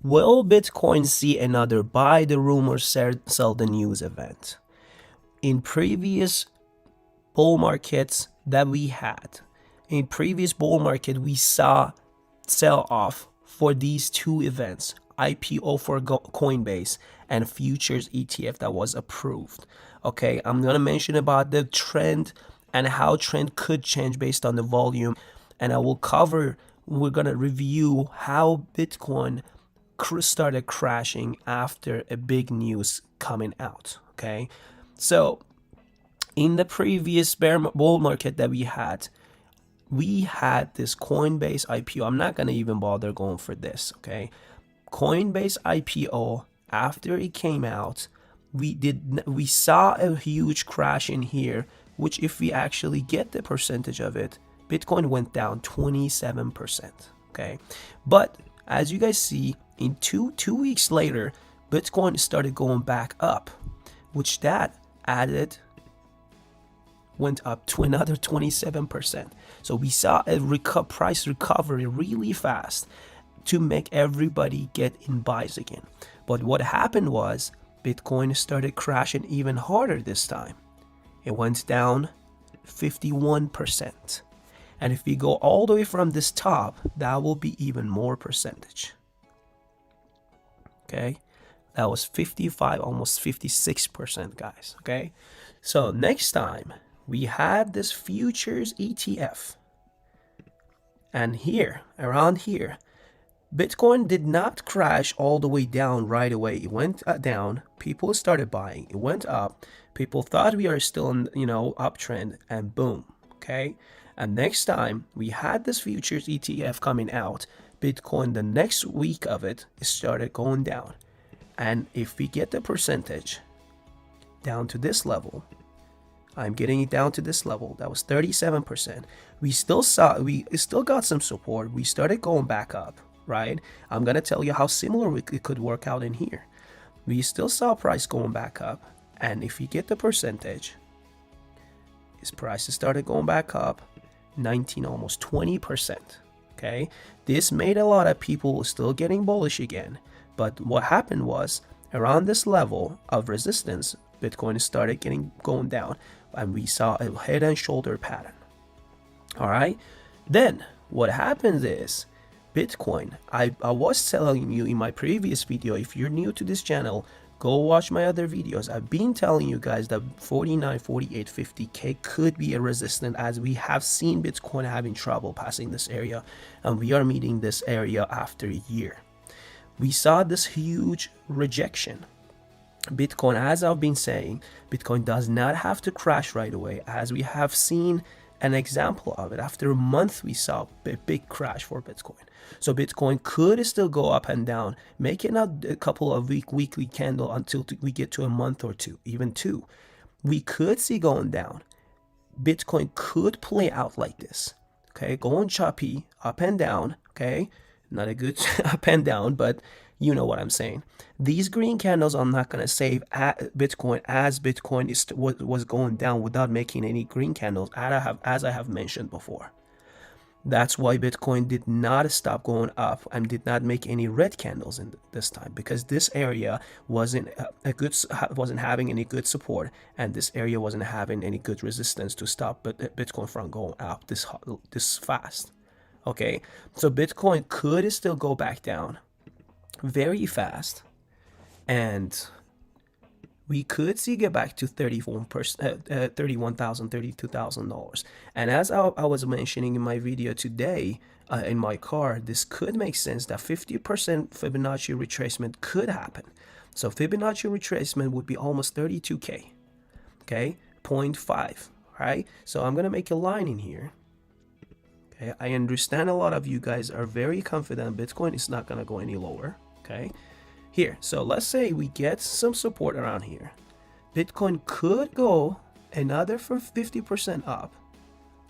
Will Bitcoin see another buy the rumor, sell the news event? In previous bull markets that we had, in previous bull market, we saw sell off for these two events: IPO for Coinbase and futures ETF that was approved. Okay, I'm gonna mention about the trend and how trend could change based on the volume, and we're gonna review how Bitcoin started crashing after a big news coming out. Okay, so in the previous bull market that we had this Coinbase IPO. I'm not gonna even bother going for this. Okay, Coinbase IPO, after it came out, we saw a huge crash in here, which if we actually get the percentage of it, Bitcoin went down 27%. Okay, but as you guys see, in two weeks later, Bitcoin started going back up, which that added went up to another 27%. So we saw a price recovery really fast to make everybody get in buys again. But what happened was Bitcoin started crashing even harder this time. It went down 51%. And if we go all the way from this top, that will be even more percentage. Okay, that was 55, almost 56%, guys. Okay, so next time we had this futures ETF, and here, around here, Bitcoin did not crash all the way down right away. It went down, people started buying, it went up, people thought we are still in, uptrend, and boom. Okay, and next time we had this futures ETF coming out, Bitcoin, the next week of it started going down. And if we get the percentage down to this level, I'm getting it down to this level, that was 37%. We still got some support. We started going back up, right? I'm gonna tell you how similar it could work out in here. We still saw price going back up, and if you get the percentage, his prices started going back up 19, almost 20%. Okay, this made a lot of people still getting bullish again. But what happened was, around this level of resistance, Bitcoin started going down, and we saw a head and shoulder pattern. All right, then what happens is Bitcoin, I was telling you in my previous video, if you're new to this channel, go watch my other videos. I've been telling you guys that 49, 48, 50K could be a resistance, as we have seen Bitcoin having trouble passing this area, and we are meeting this area after a year. We saw this huge rejection. Bitcoin, as I've been saying, Bitcoin does not have to crash right away, as we have seen an example of it. After a month, we saw a big crash for Bitcoin. So Bitcoin could still go up and down, making a couple of weekly candle until we get to a month or two, even two. We could see going down. Bitcoin could play out like this. Okay, going choppy, up and down. Okay, not a good up and down, but you know what I'm saying. These green candles are not going to save Bitcoin, as Bitcoin was going down without making any green candles, as I have mentioned before. That's why Bitcoin did not stop going up and did not make any red candles in this time, because this area wasn't having any good support, and this area wasn't having any good resistance to stop Bitcoin from going up this fast. Okay, so Bitcoin could still go back down very fast, and we could see get back to $31,000, $32,000. And as I was mentioning in my video today, in my car, this could make sense that 50% Fibonacci retracement could happen. So Fibonacci retracement would be almost 32K, okay, 0.5, right? So I'm gonna make a line in here. Okay, I understand a lot of you guys are very confident Bitcoin is not gonna go any lower. Okay, here, so let's say we get some support around here. Bitcoin could go another for 50% up,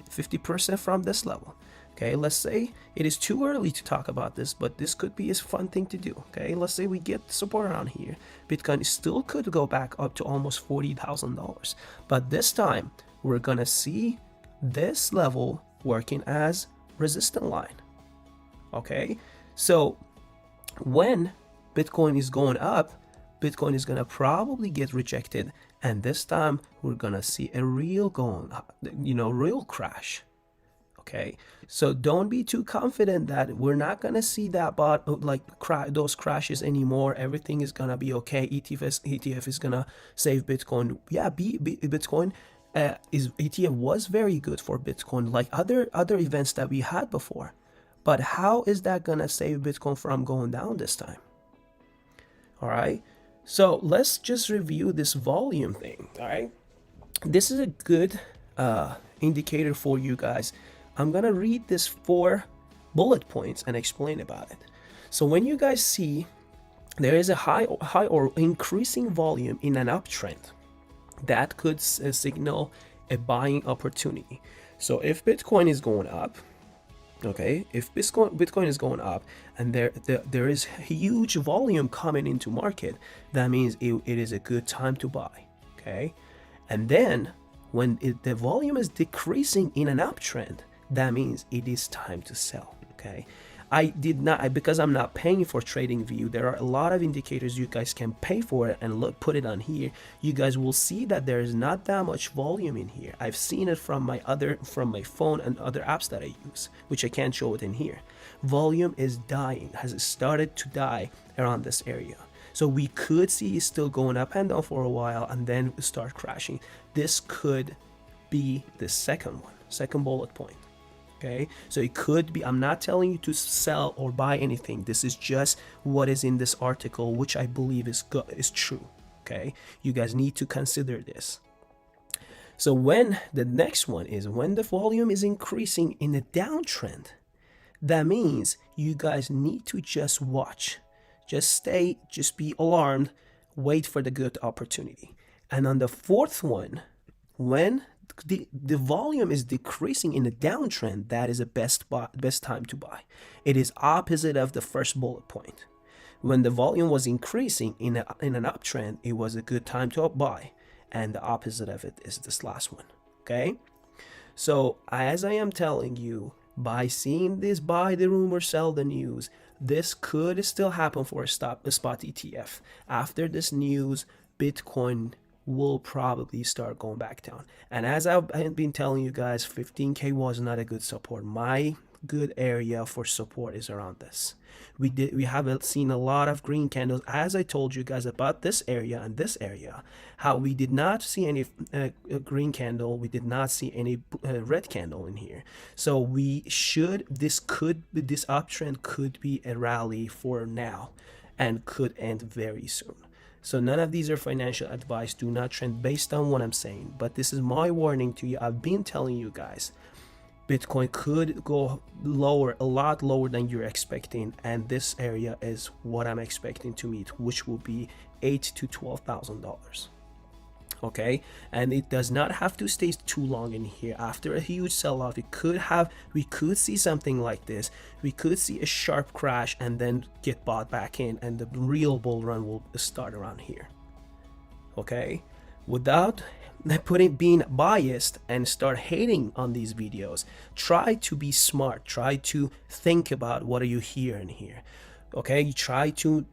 50% from this level. Okay, let's say it is too early to talk about this, but this could be a fun thing to do. Okay, let's say we get support around here. Bitcoin still could go back up to almost $40,000, but this time we're gonna see this level working as resistance line. Okay, so when Bitcoin is going up, Bitcoin is gonna probably get rejected, and this time we're gonna see a real real crash. Okay, so don't be too confident that we're not gonna see that those crashes anymore. Everything is gonna be okay. ETF is gonna save Bitcoin. Yeah, Bitcoin ETF was very good for Bitcoin, like other events that we had before. But how is that gonna save Bitcoin from going down this time? All right, so let's just review this volume thing. All right, this is a good indicator for you guys. I'm gonna read this 4 bullet points and explain about it. So when you guys see there is a high or increasing volume in an uptrend, that could signal a buying opportunity. So if Bitcoin is going up, okay, if Bitcoin is going up and there is huge volume coming into market, that means it is a good time to buy. Okay, and then when the volume is decreasing in an uptrend, that means it is time to sell. Okay, because I'm not paying for TradingView, there are a lot of indicators you guys can pay for it and put it on here. You guys will see that there is not that much volume in here. I've seen it from my phone and other apps that I use, which I can't show it in here. Volume is dying, has started to die around this area. So we could see it still going up and down for a while and then start crashing. This could be the second bullet point. Okay, so it could be, I'm not telling you to sell or buy anything. This is just what is in this article, which I believe is true. Okay, you guys need to consider this. So when the next one is when the volume is increasing in a downtrend, that means you guys need to just watch, just be alarmed, wait for the good opportunity. And on the 4th one, when the volume is decreasing in a downtrend, that is the best time to buy. It is opposite of the first bullet point. When the volume was increasing in an uptrend, it was a good time to buy, and the opposite of it is this last one. Okay, so as I am telling you, by seeing this, buy the rumor, sell the news, this could still happen for a spot ETF. After this news, Bitcoin will probably start going back down. And as I've been telling you guys, 15K was not a good support. My good area for support is around this. We haven't seen a lot of green candles, as I told you guys about this area and this area, how we did not see any green candle, we did not see any red candle in here. So this uptrend could be a rally for now and could end very soon. So none of these are financial advice. Do not trend based on what I'm saying, but this is my warning to you. I've been telling you guys, Bitcoin could go lower, a lot lower than you're expecting, and this area is what I'm expecting to meet, which will be $8,000 to $12,000. Okay, and it does not have to stay too long in here. After a huge sell-off, we could see something like this. We could see a sharp crash and then get bought back in, and the real bull run will start around here. Okay, without being biased and start hating on these videos, try to be smart. Try to think about what are you hearing here. Okay, you try to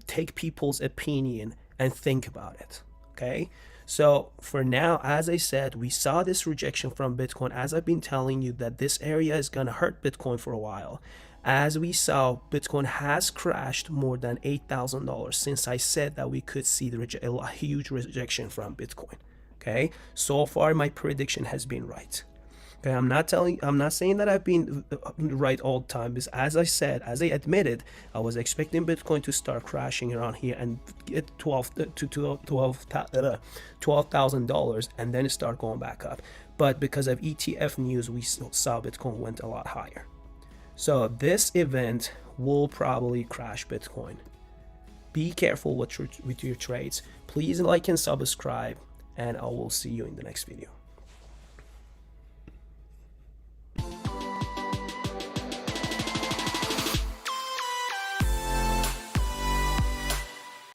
take people's opinion and think about it. Okay, so for now, as I said, we saw this rejection from Bitcoin. As I've been telling you that this area is going to hurt Bitcoin for a while. As we saw, Bitcoin has crashed more than $8,000 since I said that we could see a huge rejection from Bitcoin. Okay, so far my prediction has been right. Okay, I'm not saying that I've been right all the time, because as I said, as I admitted, I was expecting Bitcoin to start crashing around here and get $12,000 and then start going back up. But because of ETF news, we saw Bitcoin went a lot higher. So this event will probably crash Bitcoin. Be careful with your trades. Please like and subscribe, and I will see you in the next video.